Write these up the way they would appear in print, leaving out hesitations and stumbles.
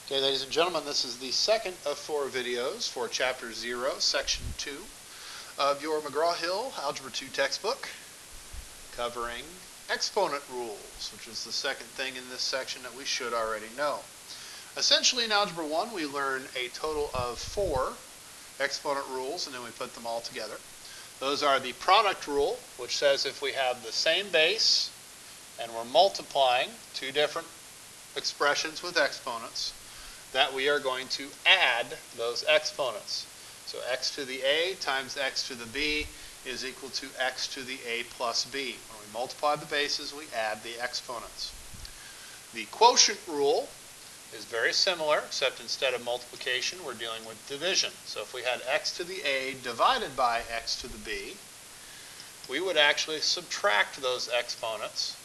Okay, ladies and gentlemen, this is the second of 4 videos for Chapter 0, Section 2 of your McGraw-Hill Algebra 2 textbook, covering exponent rules, which is the second thing in this section that we should already know. Essentially, in Algebra 1, we learn a total of 4 exponent rules, and then we put them all together. Those are the product rule, which says if we have the same base and we're multiplying two different expressions with exponents, that we are going to add those exponents. So x to the a times x to the b is equal to x to the a plus b. When we multiply the bases, we add the exponents. The quotient rule is very similar, except instead of multiplication, we're dealing with division. So if we had x to the a divided by x to the b, we would actually subtract those exponents.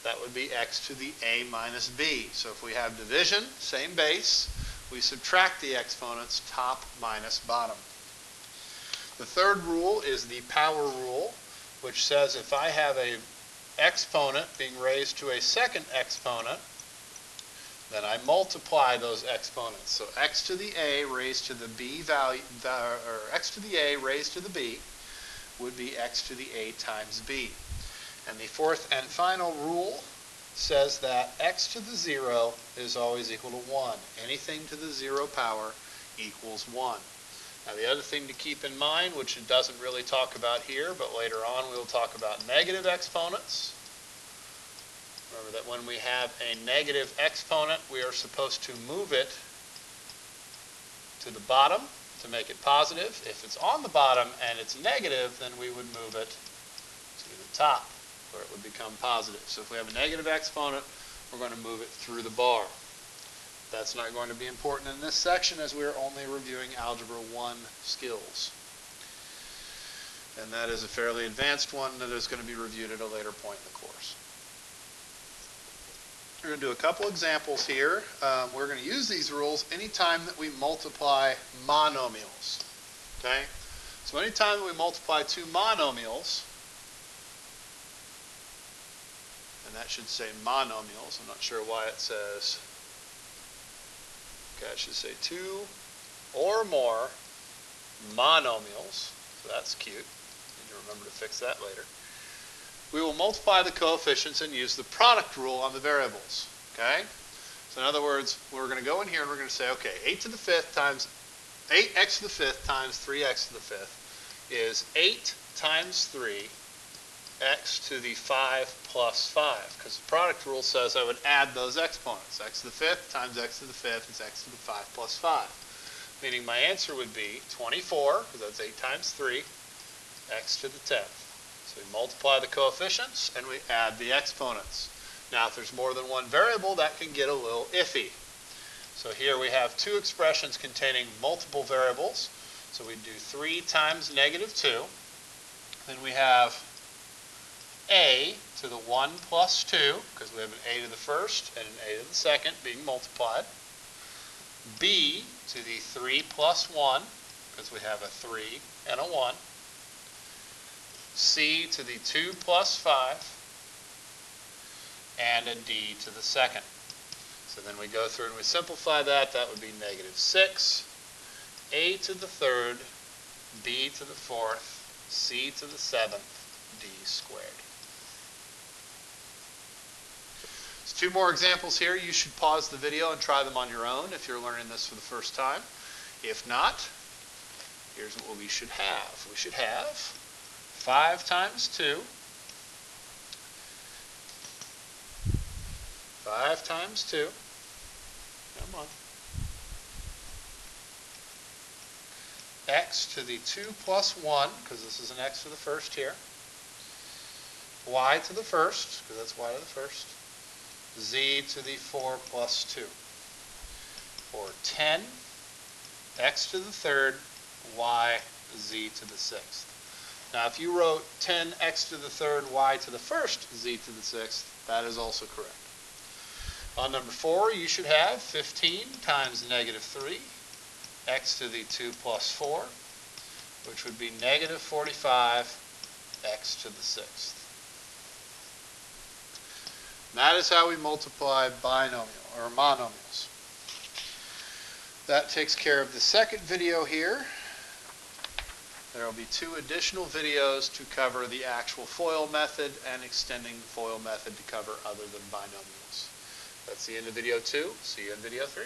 That would be x to the a minus b. So if we have division, same base, we subtract the exponents top minus bottom. The third rule is the power rule, which says if I have an exponent being raised to a second exponent, then I multiply those exponents. So x to the a raised to the b value, or x to the a raised to the b would be x to the a times b. And the fourth and final rule says that x to the 0 is always equal to 1. Anything to the 0 power equals 1. Now the other thing to keep in mind, which it doesn't really talk about here, but later on we'll talk about negative exponents. Remember that when we have a negative exponent, we are supposed to move it to the bottom to make it positive. If it's on the bottom and it's negative, then we would move it to the top, where it would become positive. So if we have a negative exponent, we're going to move it through the bar. That's not going to be important in this section, as we're only reviewing Algebra 1 skills. And that is a fairly advanced one that is going to be reviewed at a later point in the course. We're going to do a couple examples here. We're going to use these rules anytime that we multiply monomials. Okay? So anytime that we multiply two monomials, and that should say monomials. I'm not sure why it says. Okay, it should say two or more monomials. So that's cute. Need to remember to fix that later. We will multiply the coefficients and use the product rule on the variables. Okay? So in other words, we're going to go in here and we're going to say, okay, 8x to the 5th times 8x to the 5th times 3x to the 5th is 8 times 3 x to the 5 plus 5, because the product rule says I would add those exponents. X to the 5th times x to the 5th is x to the 5 plus 5, meaning my answer would be 24, because that's 8 times 3, x to the 10th. So we multiply the coefficients and we add the exponents. Now if there's more than one variable, that can get a little iffy. So here we have two expressions containing multiple variables. So we do 3 times negative 2. Then we have a to the 1 plus 2, because we have an a to the first and an a to the second being multiplied. B to the 3 plus 1, because we have a 3 and a 1. C to the 2 plus 5. And a d to the second. So then we go through and we simplify that. That would be negative 6. A to the third, b to the fourth, c to the seventh, d squared. Two more examples here. You should pause the video and try them on your own if you're learning this for the first time. If not, here's what we should have. We should have 5 times 2. 5 times 2. Come on. X to the 2 plus 1, because this is an x to the first here. Y to the first, because that's y to the first. Z to the 4 plus 2. Or 10, x to the third, y, z to the sixth. Now if you wrote 10x to the third, y to the first, z to the sixth, that is also correct. On number 4, you should have 15 times negative 3, x to the 2 plus 4, which would be negative 45, x to the sixth. That is how we multiply binomial or monomials. That takes care of the second video here. There will be 2 additional videos to cover the actual FOIL method and extending the FOIL method to cover other than binomials. That's the end of video 2. See you in video 3.